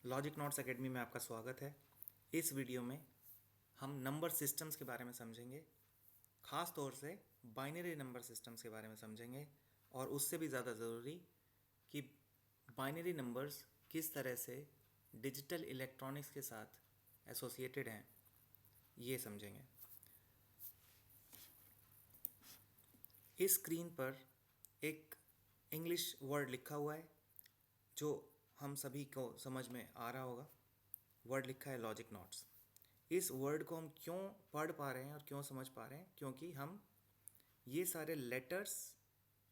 Logic notes academy में आपका स्वागत है। इस वीडियो में हम नंबर सिस्टम्स के बारे में समझेंगे, ख़ास तौर से बाइनरी नंबर सिस्टम्स के बारे में समझेंगे और उससे भी ज़्यादा ज़रूरी कि बाइनरी नंबर्स किस तरह से डिजिटल इलेक्ट्रॉनिक्स के साथ एसोसिएटेड हैं, ये समझेंगे। इस स्क्रीन पर एक इंग्लिश वर्ड लिखा हुआ है जो हम सभी को समझ में आ रहा होगा। वर्ड लिखा है लॉजिक नोट्स। इस वर्ड को हम क्यों पढ़ पा रहे हैं और क्यों समझ पा रहे हैं? क्योंकि हम ये सारे लेटर्स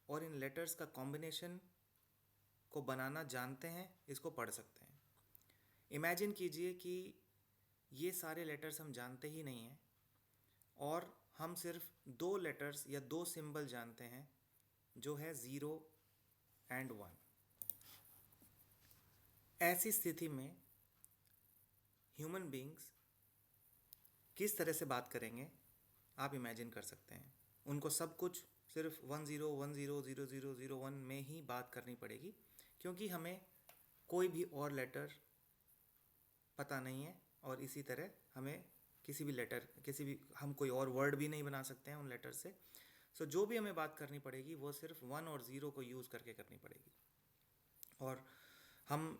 और इन लेटर्स का कॉम्बिनेशन को बनाना जानते हैं, इसको पढ़ सकते हैं। इमेजिन कीजिए कि ये सारे लेटर्स हम जानते ही नहीं हैं और हम सिर्फ दो लेटर्स या दो सिंबल जानते हैं, जो है 0 एंड 1। ऐसी स्थिति में ह्यूमन बींग्स किस तरह से बात करेंगे आप इमेजिन कर सकते हैं। उनको सब कुछ सिर्फ 10100001 में ही बात करनी पड़ेगी, क्योंकि हमें कोई भी और लेटर पता नहीं है और इसी तरह हमें हम कोई और वर्ड भी नहीं बना सकते हैं उन लेटर से। सो जो भी हमें बात करनी पड़ेगी वो सिर्फ 1 और 0 को यूज़ करके करनी पड़ेगी, और हम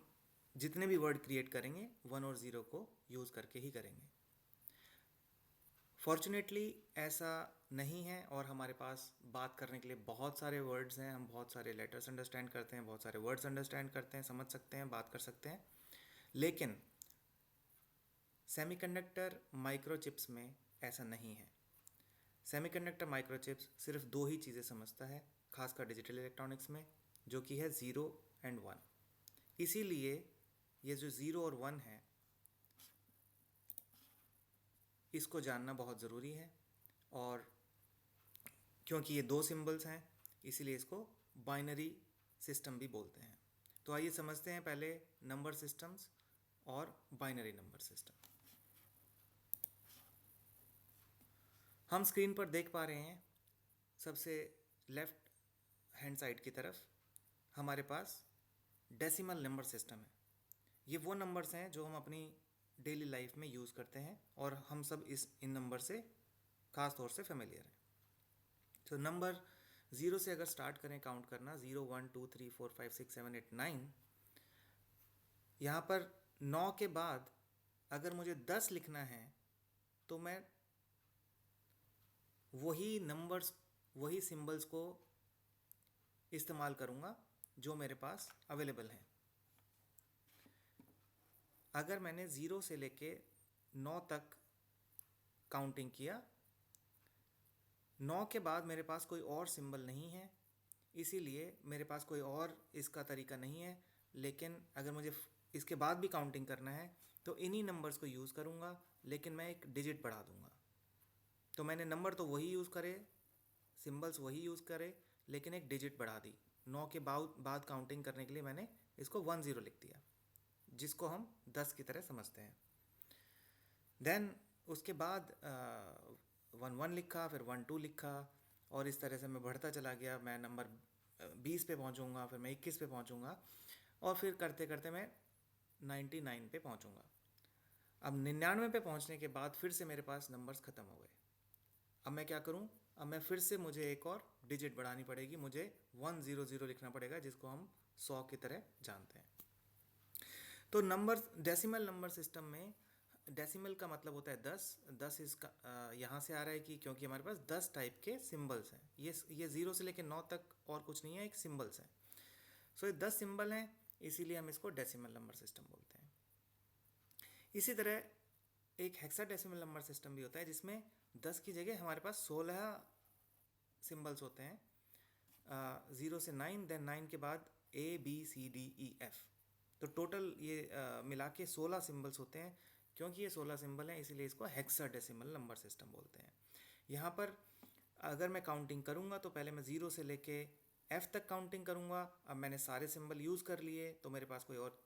जितने भी वर्ड क्रिएट करेंगे 1 और 0 को यूज़ करके ही करेंगे। फॉर्चुनेटली ऐसा नहीं है और हमारे पास बात करने के लिए बहुत सारे वर्ड्स हैं। हम बहुत सारे लेटर्स अंडरस्टैंड करते हैं, बहुत सारे वर्ड्स अंडरस्टैंड करते हैं, समझ सकते हैं, बात कर सकते हैं। लेकिन सेमीकंडक्टर माइक्रोचिप्स में ऐसा नहीं है। सेमीकंडक्टर माइक्रोचिप्स सिर्फ दो ही चीज़ें समझता है, खासकर डिजिटल इलेक्ट्रॉनिक्स में, जो कि है 0 एंड 1। इसीलिए ये जो 0 और 1 है, इसको जानना बहुत ज़रूरी है। और क्योंकि ये दो सिंबल्स हैं, इसीलिए इसको बाइनरी सिस्टम भी बोलते हैं। तो आइए समझते हैं पहले नंबर सिस्टम्स और बाइनरी नंबर सिस्टम। हम स्क्रीन पर देख पा रहे हैं, सबसे लेफ्ट हैंड साइड की तरफ हमारे पास डेसिमल नंबर सिस्टम है। ये वो नंबर्स हैं जो हम अपनी डेली लाइफ में यूज़ करते हैं और हम सब इन नंबर से ख़ास तौर से फेमिलियर हैं। तो नंबर 0 से अगर स्टार्ट करें काउंट करना, 0 1 2 3 4 5 6 7 8 9, यहाँ पर 9 के बाद अगर मुझे 10 लिखना है तो मैं वही नंबर्स, वही सिंबल्स को इस्तेमाल करूँगा जो मेरे पास अवेलेबल हैं। अगर मैंने 0 से लेके 9 तक काउंटिंग किया, 9 के बाद मेरे पास कोई और सिंबल नहीं है, इसीलिए मेरे पास कोई और इसका तरीका नहीं है। लेकिन अगर मुझे इसके बाद भी काउंटिंग करना है तो इन्हीं नंबर्स को यूज़ करूँगा, लेकिन मैं एक डिजिट बढ़ा दूँगा। तो मैंने नंबर तो वही यूज़ करे, सिंबल्स वही यूज़ करे, लेकिन एक डिजिट बढ़ा दी। 9 के बाद काउंटिंग करने के लिए मैंने इसको 10 लिख दिया, जिसको हम 10 की तरह समझते हैं। देन उसके बाद 1 लिखा, फिर 1 2 लिखा, और इस तरह से मैं बढ़ता चला गया। मैं नंबर 20 पे पहुंचूंगा, फिर मैं 21 पे पहुंचूंगा, और फिर करते करते मैं 99 पे पहुंचूंगा। अब 99 पे पहुंचने के बाद फिर से मेरे पास नंबर्स ख़त्म हो गए। अब मैं क्या करूं? अब मैं फिर से, मुझे एक और डिजिट बढ़ानी पड़ेगी, मुझे 100 लिखना पड़ेगा, जिसको हम 100 की तरह जानते हैं। तो नंबर डेसिमल नंबर सिस्टम में डेसिमल का मतलब होता है 10। 10 इसका यहाँ से आ रहा है कि क्योंकि हमारे पास 10 टाइप के सिंबल्स हैं। ये 0 से लेकर 9 तक और कुछ नहीं है, एक सिंबल्स हैं। सो ये 10 सिंबल हैं, इसीलिए हम इसको डेसिमल नंबर सिस्टम बोलते हैं। इसी तरह एक हेक्साडेसिमल नंबर सिस्टम भी होता है, जिसमें 10 की जगह हमारे पास 16 सिंबल्स होते हैं। 0 से 9, देन 9 के बाद ABCDEF। तो टोटल ये मिला के 16 सिंबल्स होते हैं। क्योंकि ये 16 सिंबल हैं, इसीलिए इसको हेक्साडेसिमल नंबर सिस्टम बोलते हैं। यहाँ पर अगर मैं काउंटिंग करूँगा तो पहले मैं 0 से लेके F तक काउंटिंग करूँगा। अब मैंने सारे सिंबल यूज़ कर लिए, तो मेरे पास कोई और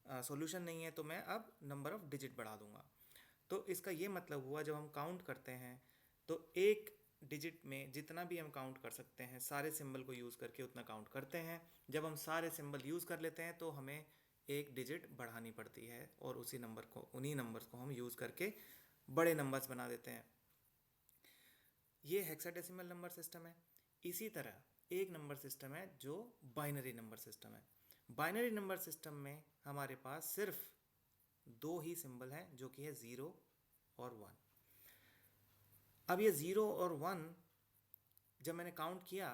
सॉल्यूशन नहीं है, तो मैं अब नंबर ऑफ़ डिजिट बढ़ा दूँगा। तो इसका ये मतलब हुआ, जब हम काउंट करते हैं तो एक डिजिट में जितना भी हम काउंट कर सकते हैं, सारे सिंबल को यूज़ करके उतना काउंट करते हैं। जब हम सारे सिंबल यूज़ कर लेते हैं तो हमें एक डिजिट बढ़ानी पड़ती है और उन्हीं नंबर्स को हम यूज़ करके बड़े नंबर्स बना देते हैं। ये हेक्साडेसिमल नंबर सिस्टम है। इसी तरह एक नंबर सिस्टम है जो बाइनरी नंबर सिस्टम है। बाइनरी नंबर सिस्टम में हमारे पास सिर्फ दो ही सिंबल हैं, जो कि है 0 और 1। अब ये 0 और 1 जब मैंने काउंट किया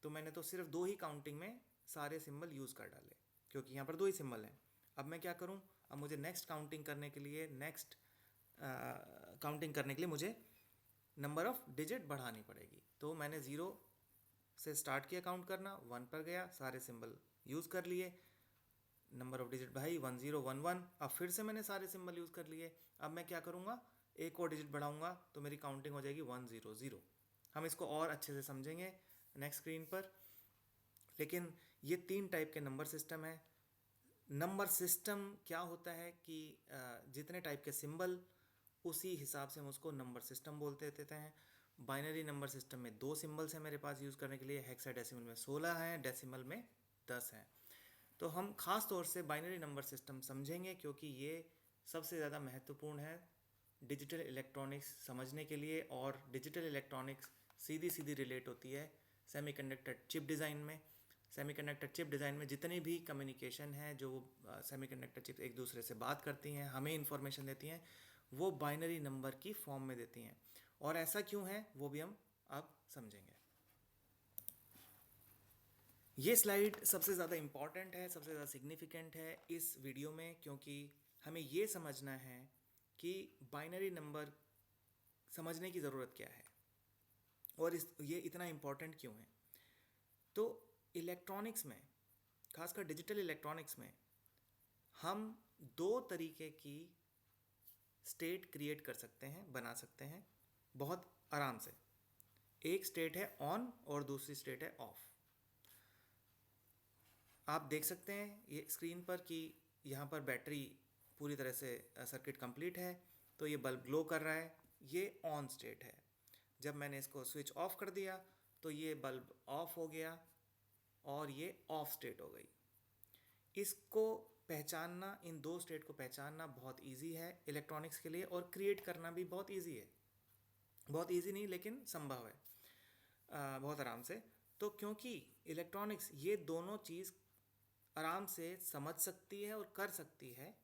तो मैंने तो सिर्फ दो ही काउंटिंग में सारे सिंबल यूज़ कर डाले, क्योंकि यहाँ पर दो ही सिंबल हैं। अब मैं क्या करूँ, अब मुझे नेक्स्ट काउंटिंग करने के लिए मुझे नंबर ऑफ डिजिट बढ़ानी पड़ेगी। तो मैंने 0 से स्टार्ट किया काउंट करना, 1 पर गया, सारे सिंबल यूज़ कर लिए, नंबर ऑफ डिजिट बढ़ाई 1 0 1 1। अब फिर से मैंने सारे सिंबल यूज़ कर लिए। अब मैं क्या करूँगा, एक और डिजिट बढ़ाऊँगा तो मेरी काउंटिंग हो जाएगी 1 0 0। हम इसको और अच्छे से समझेंगे नेक्स्ट स्क्रीन पर। लेकिन ये 3 टाइप के नंबर सिस्टम है। नंबर सिस्टम क्या होता है कि जितने टाइप के सिंबल, उसी हिसाब से हम उसको नंबर सिस्टम बोलते देते हैं। बाइनरी नंबर सिस्टम में 2 सिंबल्स हैं मेरे पास यूज़ करने के लिए। हेक्साडेसिमल में 16 हैं, डेसिमल में 10 हैं। तो हम ख़ास तौर से बाइनरी नंबर सिस्टम समझेंगे, क्योंकि ये सबसे ज़्यादा महत्वपूर्ण है डिजिटल इलेक्ट्रॉनिक्स समझने के लिए। और डिजिटल इलेक्ट्रॉनिक्स सीधी सीधी रिलेट होती है सेमीकंडक्टर चिप डिज़ाइन में। सेमीकंडक्टर चिप डिज़ाइन में जितनी भी कम्युनिकेशन है, जो सेमीकंडक्टर चिप एक दूसरे से बात करती हैं, हमें इंफॉर्मेशन देती हैं, वो बाइनरी नंबर की फॉर्म में देती हैं। और ऐसा क्यों है वो भी हम अब समझेंगे। ये स्लाइड सबसे ज़्यादा इम्पॉर्टेंट है, सबसे ज़्यादा सिग्निफिकेंट है इस वीडियो में, क्योंकि हमें ये समझना है कि बाइनरी नंबर समझने की ज़रूरत क्या है और ये इतना इम्पॉर्टेंट क्यों है। तो इलेक्ट्रॉनिक्स में, खासकर डिजिटल इलेक्ट्रॉनिक्स में, हम दो तरीके की स्टेट क्रिएट कर सकते हैं, बना सकते हैं बहुत आराम से। एक स्टेट है ऑन और दूसरी स्टेट है ऑफ। आप देख सकते हैं ये स्क्रीन पर कि यहाँ पर बैटरी पूरी तरह से सर्किट कंप्लीट है, तो ये बल्ब ग्लो कर रहा है, ये ऑन स्टेट है। जब मैंने इसको स्विच ऑफ कर दिया तो ये बल्ब ऑफ हो गया और ये ऑफ स्टेट हो गई। इसको पहचानना, इन दो स्टेट को पहचानना बहुत इजी है इलेक्ट्रॉनिक्स के लिए, और क्रिएट करना भी बहुत इजी है। बहुत इजी नहीं, लेकिन संभव है बहुत आराम से। तो क्योंकि इलेक्ट्रॉनिक्स ये दोनों चीज़ आराम से समझ सकती है और कर सकती है,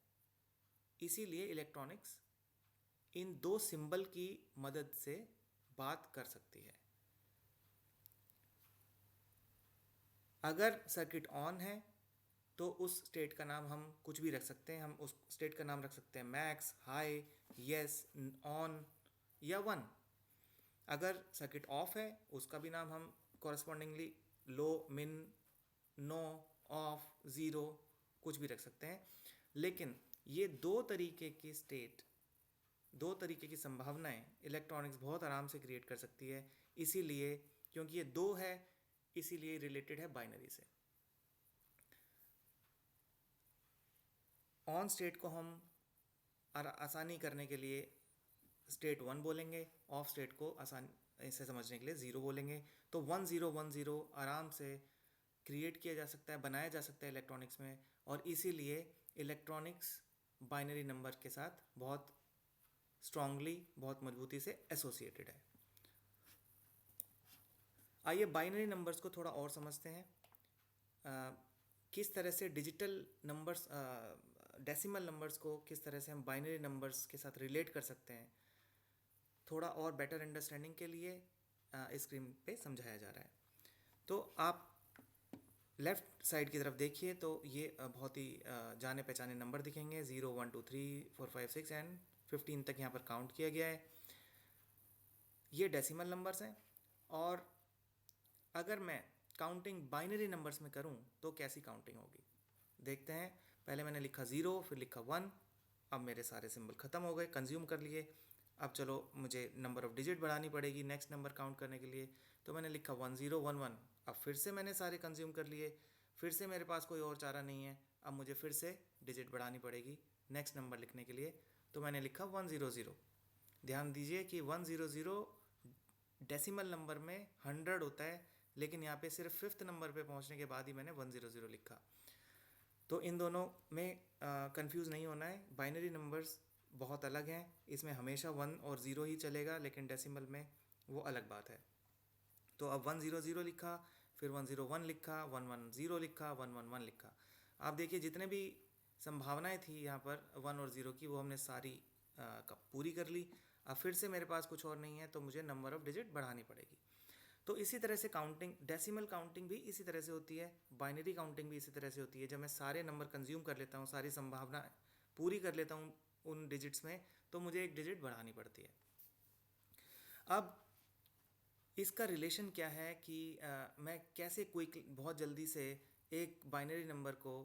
इसीलिए इलेक्ट्रॉनिक्स इन दो सिंबल की मदद से बात कर सकती है। अगर सर्किट ऑन है तो उस स्टेट का नाम हम कुछ भी रख सकते हैं। हम उस स्टेट का नाम रख सकते हैं मैक्स, हाई, यस, ऑन या 1। अगर सर्किट ऑफ है उसका भी नाम हम कॉरस्पॉन्डिंगली लो, मिन, नो, ऑफ, ज़ीरो कुछ भी रख सकते हैं। लेकिन ये दो तरीके की स्टेट, दो तरीके की संभावनाएं इलेक्ट्रॉनिक्स बहुत आराम से क्रिएट कर सकती है। इसीलिए, क्योंकि ये दो है, इसीलिए रिलेटेड है बाइनरी से। ऑन स्टेट को हम आसानी करने के लिए स्टेट 1 बोलेंगे, ऑफ स्टेट को आसानी से समझने के लिए 0 बोलेंगे। तो 1 0 1 0 आराम से क्रिएट किया जा सकता है, बनाया जा सकता है इलेक्ट्रॉनिक्स में। और इसीलिए इलेक्ट्रॉनिक्स बाइनरी नंबर के साथ बहुत स्ट्रांगली, बहुत मजबूती से एसोसिएटेड है। आइए बाइनरी नंबर्स को थोड़ा और समझते हैं। किस तरह से डिजिटल नंबर्स, डेसिमल नंबर्स को किस तरह से हम बाइनरी नंबर्स के साथ रिलेट कर सकते हैं, थोड़ा और बेटर अंडरस्टैंडिंग के लिए इस स्क्रीन पे समझाया जा रहा है। तो आप लेफ़्ट साइड की तरफ देखिए तो ये बहुत ही जाने पहचाने नंबर दिखेंगे। 0 1 2 3 4 5 6 एंड 15 तक यहाँ पर काउंट किया गया है। ये डेसिमल नंबर्स हैं। और अगर मैं काउंटिंग बाइनरी नंबर्स में करूं तो कैसी काउंटिंग होगी, देखते हैं। पहले मैंने लिखा 0, फिर लिखा 1। अब मेरे सारे सिंबल ख़त्म हो गए, कंज्यूम कर लिए। अब चलो मुझे नंबर ऑफ़ डिजिट बढ़ानी पड़ेगी नेक्स्ट नंबर काउंट करने के लिए। तो मैंने लिखा 1 0 1 1। अब फिर से मैंने सारे कंज्यूम कर लिए, फिर से मेरे पास कोई और चारा नहीं है। अब मुझे फिर से डिजिट बढ़ानी पड़ेगी नेक्स्ट नंबर लिखने के लिए। तो मैंने लिखा 1 0 0। ध्यान दीजिए कि 1 0 0 डेसिमल नंबर में 100 होता है, लेकिन यहाँ पे सिर्फ 5th नंबर पे पहुँचने के बाद ही मैंने 1 0 0 लिखा। तो इन दोनों में कंफ्यूज नहीं होना है। बाइनरी नंबर्स बहुत अलग हैं, इसमें हमेशा 1 और 0 ही चलेगा, लेकिन डेसिमल में वो अलग बात है। तो अब 100 लिखा, फिर 101 लिखा, 110 लिखा, 111 लिखा। आप देखिए जितने भी संभावनाएं थी यहाँ पर 1 और 0 की, वो हमने सारी पूरी कर ली। अब फिर से मेरे पास कुछ और नहीं है, तो मुझे नंबर ऑफ़ डिजिट बढ़ानी पड़ेगी। तो इसी तरह से काउंटिंग, डेसिमल काउंटिंग भी इसी तरह से होती है, बाइनरी काउंटिंग भी इसी तरह से होती है। जब मैं सारे नंबर कंज्यूम कर लेता हूँ, सारी संभावना पूरी कर लेता हूँ उन डिजिट्स में, तो मुझे एक डिजिट बढ़ानी पड़ती है। अब इसका रिलेशन क्या है कि मैं कैसे क्विक बहुत जल्दी से एक बाइनरी नंबर को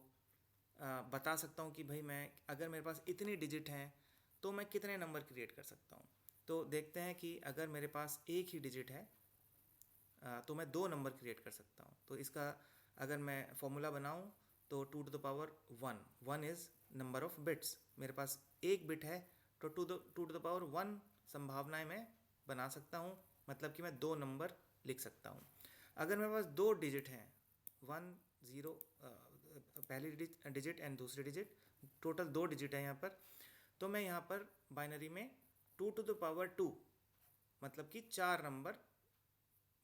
बता सकता हूँ कि भाई मैं, अगर मेरे पास इतनी डिजिट हैं तो मैं कितने नंबर क्रिएट कर सकता हूँ। तो देखते हैं कि अगर मेरे पास एक ही डिजिट है तो मैं 2 नंबर क्रिएट कर सकता हूँ। तो इसका अगर मैं फॉर्मूला बनाऊँ तो 2 to the power 1 is number of bits. मेरे पास एक बिट है, तो 2 टू द पावर 1 संभावनाएं मैं बना सकता हूँ, मतलब कि मैं 2 नंबर लिख सकता हूँ। अगर मेरे पास 2 डिजिट हैं, 1 0 पहली डिजिट एंड दूसरी डिजिट, टोटल 2 डिजिट है यहाँ पर, तो मैं यहाँ पर बाइनरी में 2 टू द पावर 2 मतलब कि 4 नंबर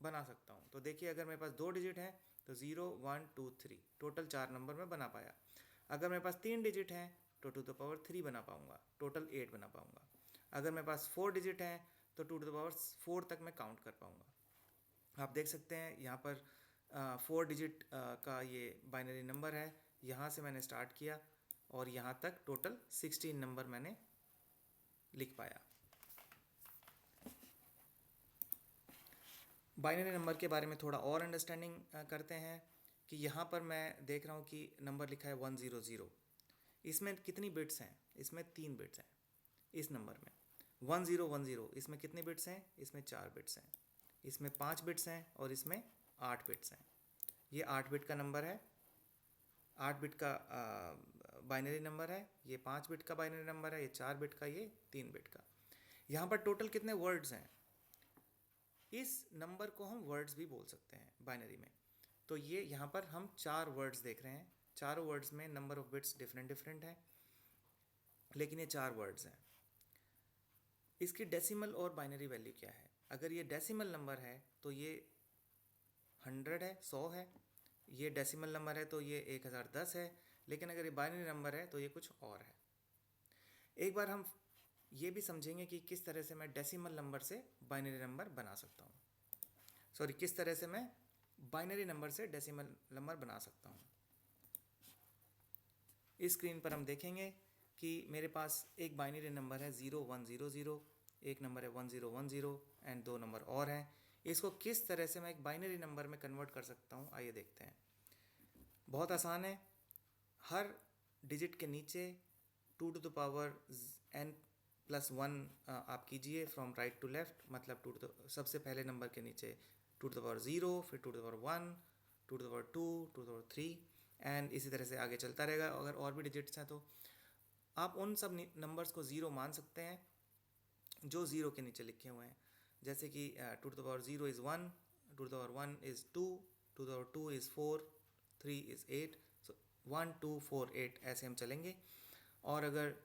बना सकता हूँ। तो देखिए अगर मेरे पास 2 डिजिट हैं तो 0 1 2 3 टोटल 4 नंबर मैं बना पाया। अगर मेरे पास 3 डिजिट हैं तो 2 टू द पावर 3 बना पाऊँगा, टोटल 8 बना पाऊँगा। अगर मेरे पास 4 डिजिट हैं तो 2 टू द पावर 4 तक मैं काउंट कर पाऊँगा। आप देख सकते हैं यहाँ पर 4 डिजिट का ये बाइनरी नंबर है। यहाँ से मैंने स्टार्ट किया और यहाँ तक टोटल 16 नंबर मैंने लिख पाया। बाइनरी नंबर के बारे में थोड़ा और अंडरस्टैंडिंग करते हैं कि यहाँ पर मैं देख रहा हूँ कि नंबर लिखा है 100। इसमें कितनी बिट्स हैं? इसमें 3 बिट्स हैं इस नंबर में। 1010 इसमें कितने बिट्स हैं? इसमें 4 बिट्स हैं। इसमें 5 बिट्स हैं और इसमें 8 बिट्स हैं। ये 8 बिट का नंबर है, 8 बिट का बाइनरी नंबर है। ये 5 बिट का बाइनरी नंबर है, ये 4 बिट का, ये 3 बिट का। यहाँ पर टोटल कितने वर्ड्स हैं? इस नंबर को हम वर्ड्स भी बोल सकते हैं बाइनरी में। तो ये यहाँ पर हम 4 वर्ड्स देख रहे हैं। चारों वर्ड्स में नंबर ऑफ बिट्स डिफरेंट है, लेकिन ये 4 वर्ड्स हैं। इसकी डेसिमल और बाइनरी वैल्यू क्या है? अगर ये डेसिमल नंबर है तो ये 100 है, 100 है। ये डेसिमल नंबर है तो ये 1010 है। लेकिन अगर ये बाइनरी नंबर है तो ये कुछ और है। एक बार हम ये भी समझेंगे कि किस तरह से मैं डेसिमल नंबर से बाइनरी नंबर बना सकता हूँ। सॉरी, किस तरह से मैं बाइनरी नंबर से डेसिमल नंबर बना सकता हूँ। इस स्क्रीन पर हम देखेंगे कि मेरे पास एक बाइनरी नंबर है 0100, एक नंबर है 1010 एंड 2 नंबर और हैं। इसको किस तरह से मैं एक बाइनरी नंबर में कन्वर्ट कर सकता हूँ, आइए देखते हैं। बहुत आसान है। हर डिजिट के नीचे 2 टू द पावर n+1 आप कीजिए फ्रॉम राइट टू लेफ्ट, मतलब सबसे पहले नंबर के नीचे 2 टू द पावर 0, फिर 2 to the power 1, 2 to the power 2, 2 to the power 3 and इसी तरह से आगे चलता रहेगा। अगर और भी डिजिट्स हैं तो आप उन सब नंबर्स को 0 मान सकते हैं जो 0 के नीचे लिखे हुए हैं। जैसे कि 2 to the power 0 is 1, 2 to the power 1 is 2, 2 to the power 2 is 4, 3 is 8, so 1 2 4 8 ऐसे हम चलेंगे। और अगर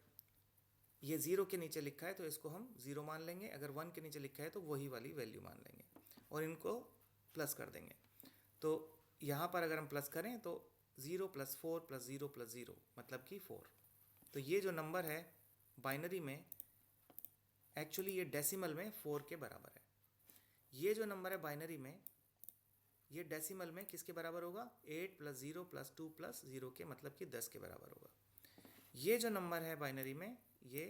ये 0 के नीचे लिखा है तो इसको हम 0 मान लेंगे, अगर 1 के नीचे लिखा है तो वही वाली वैल्यू मान लेंगे और इनको प्लस कर देंगे। तो यहाँ पर अगर हम प्लस करें तो 0 + 4 + 0 + 0 मतलब कि 4। तो ये जो नंबर है बाइनरी में, एक्चुअली ये डेसिमल में 4 के बराबर है। ये जो नंबर है बाइनरी में, ये डेसिमल में किसके बराबर होगा? 8 + 0 + 2 + 0 के, मतलब कि 10 के बराबर होगा। ये जो नंबर है बाइनरी में, ये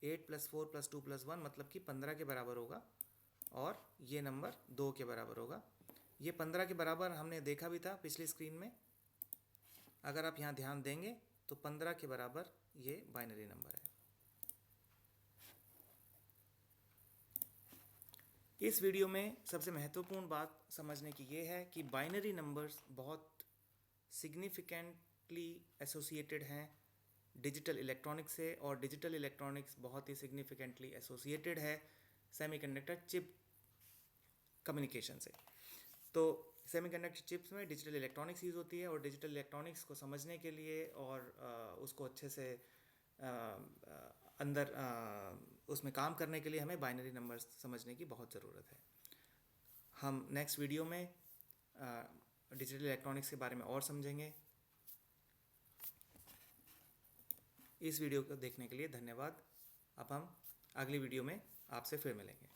8 + 4 + 2 + 1 मतलब कि 15 के बराबर होगा और ये नंबर 2 के बराबर होगा। ये 15 के बराबर हमने देखा भी था पिछली स्क्रीन में। अगर आप यहाँ ध्यान देंगे तो 15 के बराबर ये बाइनरी नंबर है। इस वीडियो में सबसे महत्वपूर्ण बात समझने की ये है कि बाइनरी नंबर्स बहुत सिग्निफिकेंटली एसोसिएटेड हैं डिजिटल इलेक्ट्रॉनिक्स से, और डिजिटल इलेक्ट्रॉनिक्स बहुत ही सिग्निफिकेंटली एसोसिएटेड है सेमीकंडक्टर चिप कम्युनिकेशन से। तो सेमीकंडक्टर चिप्स में डिजिटल इलेक्ट्रॉनिक्स यूज़ होती है, और डिजिटल इलेक्ट्रॉनिक्स को समझने के लिए और उसको अच्छे से अंदर उसमें काम करने के लिए हमें बाइनरी नंबर्स समझने की बहुत ज़रूरत है। हम नेक्स्ट वीडियो में डिजिटल इलेक्ट्रॉनिक्स के बारे में और समझेंगे। इस वीडियो को देखने के लिए धन्यवाद। अब हम अगली वीडियो में आपसे फिर मिलेंगे।